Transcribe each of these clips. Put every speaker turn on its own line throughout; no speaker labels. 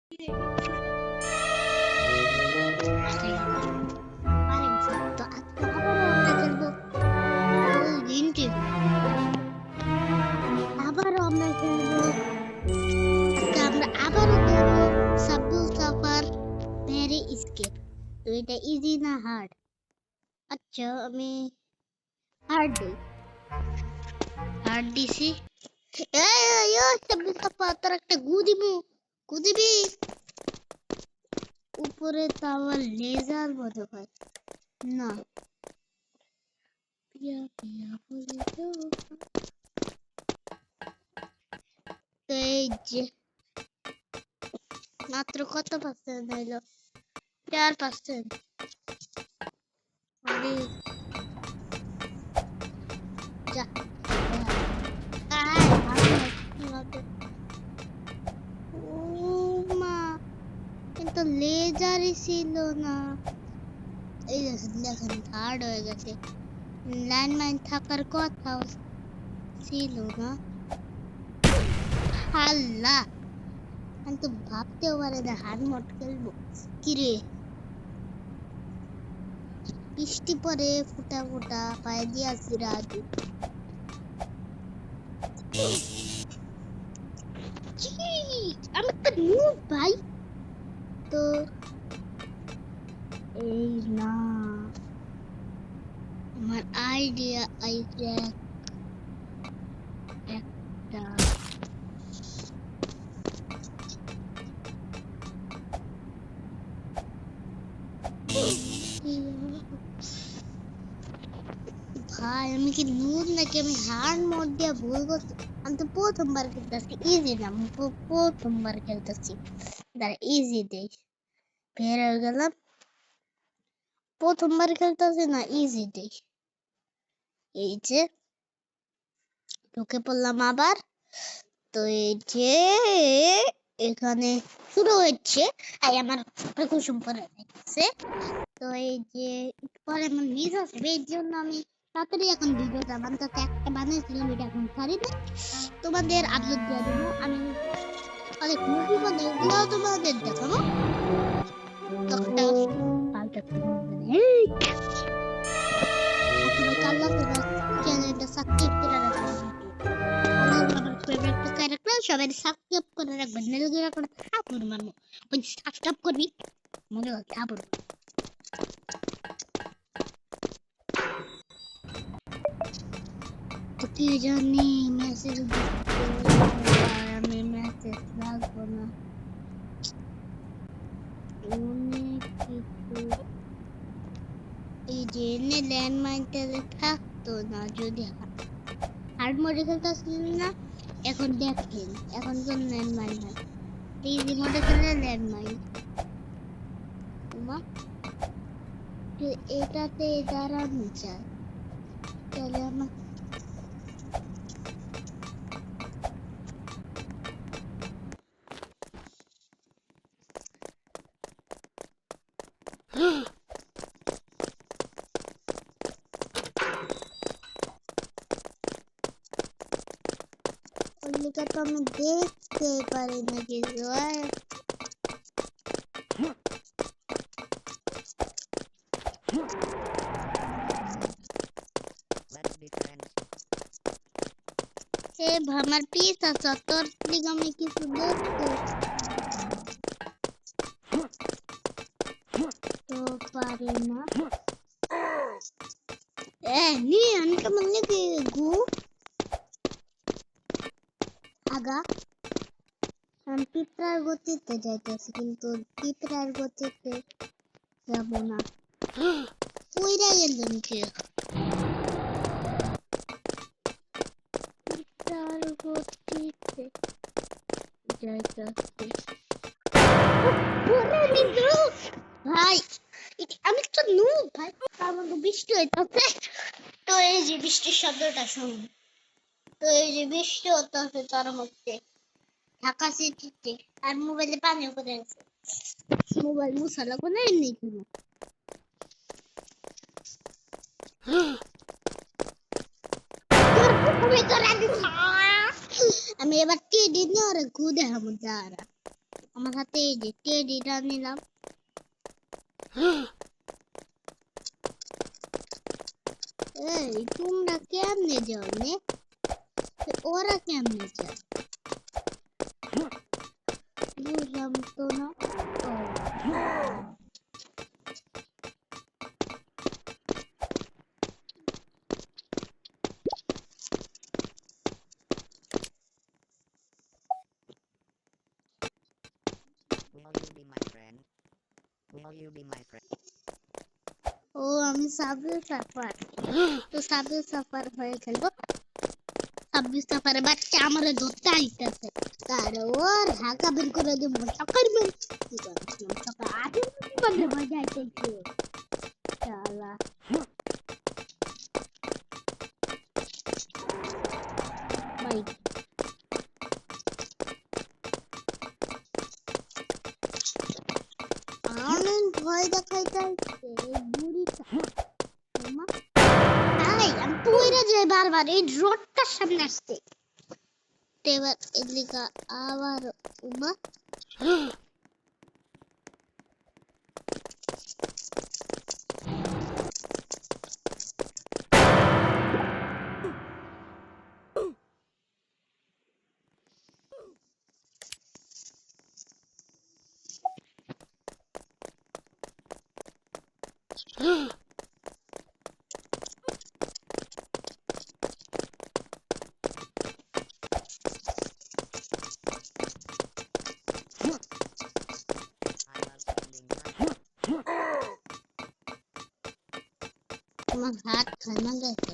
পারেন তো আজকে আবারও আমরা খেলবো গেমটি আবারও আমরা খেলবো আজকে আমরা আবারও খেলবো সাবুল সাফার ভেরি স্কেপ। তো এটা ইজি না হার্ড? আচ্ছা আমি হার্ড দিছি। সাবুল সাফার তোর একটা গু দিবি উপরে তাওয়ার লেজার মতো হয় না। পিয়া পিয়া বলে তো এই যে মাত্র কত পার্সেন্ট হইলো? 4%। আরে যা ও মা, কিন্তু লেজারই ছিল না। এই দেখেন থার্ড হয়ে গেছে। ল্যান্ডমাইন থাকার কথা ছিল না। আল্লাহ, আমি তো ভাবতেও পারে না হার মোট খেলবো। কিরে বৃষ্টি পরে ফুটা ফুটা পায়ে দিয়ে আসি রাজু। আমি তো নুব ভাই। তো এই না আমার আইডিয়া একটা ভাই, আমি কি নুব নাকি আমি হার্ড মোড দিয়ে ভুল করছি? আমি তো প্রথমবার খেলতেছি, ইজি না, প্রথমবার খেলতেছি। দাঁড়া ইজি দেই, বের হয়ে গেলাম। প্রথমবার খেলতেছি না, ইজি দেই। এই যে ঢুকে পড়লাম আবার। তো এই যে এখানে শুরু হচ্ছে। আমার কুসুম পরে গেছে। তো এই যে পরে আমার মিস আসবে, এই জন্য আমি তাড়াতাড়ি এখন ভিডিওটা বানাতে একটা বানিয়েছিলাম, এটা এখন ছাড়ি না, তোমাদের আপলোড দিয়ে দেবো। আমি অনেক মুভি বানাই, ওগুলো তোমাদের দেখাবো। একটা পাল্টা চ্যানেলটা সাবস্ক্রাইব করে রাখবেন। আমার ফেভারিট ক্যারেক্টার সবাই সাবস্ক্রাইব করে রাখবেন। নেলগিরা করে থাপুর মারবো, ওই সাবস্ক্রাইব করবি মনে হয় থাপুর। তো কি জানি মেসেজ আমি মেসেজ রাখবো না, অনেক কিছু। এই যে এনে ল্যান্ডমাইনটা থাকতো না যদি হার্ড মোডে খেলতেছিল না। এখন দেখেন এখন কোন ল্যান্ডমাইন হয়, ইজি মোডে খেলে ল্যান্ডমাইন। এটাতে দাঁড়ানো যায় তাহলে আমার ওইটা তো আমি দেখতে পারি না কিছু। এ আমার পিস আছে তোর দিকে আমি কিছু দেখতে তো পারি না। নি আমি কেমন নাকি গু আগা আমি পিঁপড়ার গতিতে যাইতেছি, কিন্তু পিঁপড়ার গতিতে যাব না। কইরা গেলাম কে পিঁপড়ার গতিতে যাইতেছি। ভাই আমি তো নু ভাই, তার মধ্যে বৃষ্টি হইতেছে। তো এই যে বৃষ্টির শব্দটা শুনুন। তো এই যে বৃষ্টি হইতেছে তার মধ্যে ঢাকা সিটিতে, আর মোবাইলে পানিও পড়ে গেছে। মোবাইল মুছা লাগবে না এমনি কোনো। আমি এবার টিডি নিয়ে ওরা ঘু দেখাবো যারা আমার হাতে এই যে টেডিটা নিলাম। এই তোমরা কেমনে যাও নে? ওরা কেমনে যায় বুঝলাম তো না। ও আমি সাবওয়ে সাফার, তো সাবওয়ে সাফার হয়ে খেলবো। সাবওয়ে সাফারে বাচ্চা আমারে ধরতে আইতাছে, তার ওর ঢাকা বের করে দেবো চক্কর বের কি করছিলাম চক্কর আগে বন্ধ হয়ে যাইতেছে শালা। ভাই অনেক ভয় দেখাইতেছে এই বুড়িটা। ওমা আই আমি পইরা যাই বারবার এই রোডটার সামনে আসছে। তো এবার এদিকে আবার উমা আমার হাত খানা গেছে।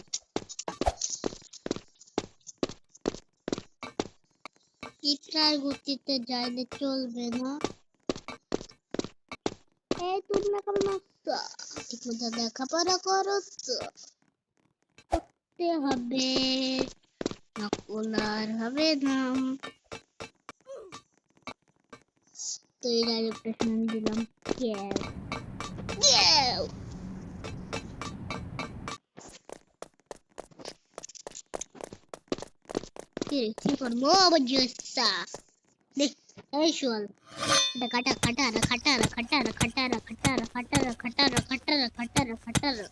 পিঁপড়ার গতিতে যাইলে চলবে না। এই তোমরা কেমন আছো? ঠিক মতো লেখাপড়া করো তো? করতে হবে, নকল আর হবে না। তো এই ডাইরেকশন দিলাম কেউ কেউ। কি করবো বুঝছা? দেখ এই শোল এটা কাটা খাটারা খাটারা খাটারা খাটারা খাটারা খাটারা খাটারা খাটারা খাটারা খাটারা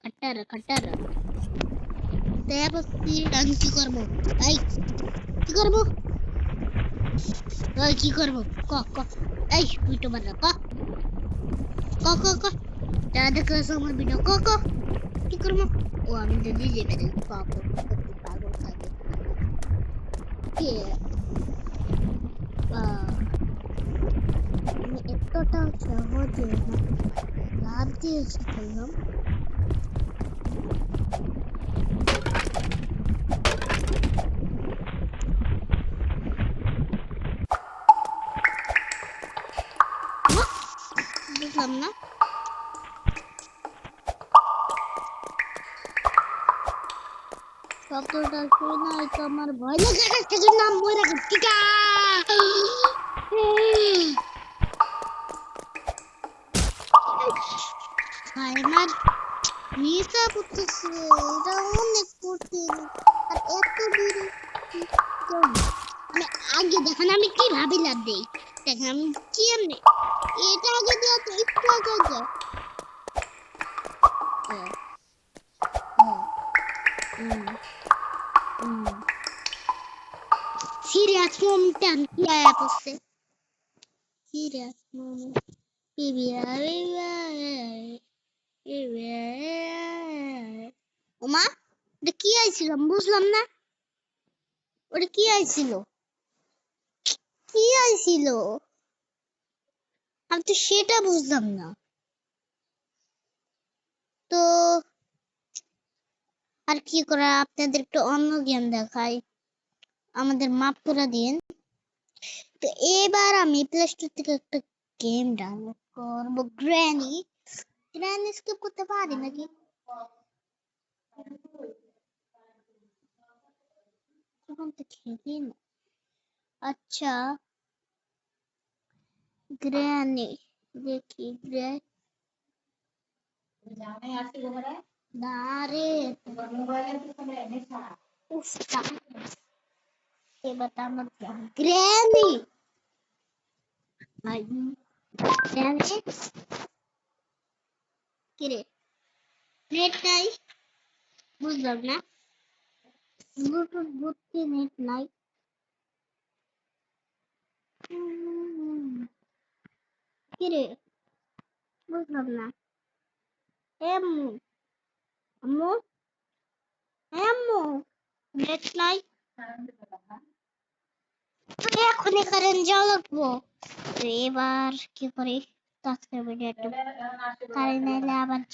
খাটারা খাটারা। তারপর আমি কি করবো? এই কি করবো? ওই কি করবো? ক ক এই ভিডিও বানা ক ক ক ক যারা দেখেছো আমার ভিডিও ক ক কি করবো? ও আমি তো নিজে বেরে ক ক পাগল থাকে কে আমি এতটা সহজে লাভ দিয়ে শিখলাম। বুঝলাম না শব্দটা শুনে তো আমার ভয় লেগে গেছে যে নাম মরে গেছে কা আমার ভিসা করতেছে এটা অনেক কঠিন আর এত দূরে আমি আগে দেখেন আমি কি ভাবিলাম দেই দেখেন আমি কি এমনি এটা আগে দেওয়া তো একটু আগে যা সিরিয়াস মোমেন্ট আমি কি আয়া পড়ছে সিরিয়াস মোমেন্ট ওমা এটা কি আইছিল আমি বুঝলাম না ওটা কি আইছিল কি আইছিল আমি তো সেটা বুঝলাম না। তো আর কি করা আপনাদের একটু অন্য গেম দেখাই আমাদের মাফ করে দিন। তো এবার আমি প্লে স্টোর থেকে একটা গেম ডাউনলোড করবো গ্র্যানি গ্র্যানি স্কিপ করতে পারি নাকি তখন তো খেলি না। আচ্ছা গ্র্যানি দেখি না রে উফ এবার আমার গ্র্যানি কিরে নেট নাই বুঝলাম না ব্লুটুথ ভর্তি নেট নাই কিরে বুঝলাম না আম্মু আম্মু আম্মু নেট নাই এখনই কারেন্ট যাওয়া লাগবো তো এবার কি করি তাড়াতাড়ি কারেন্ট এলে আবার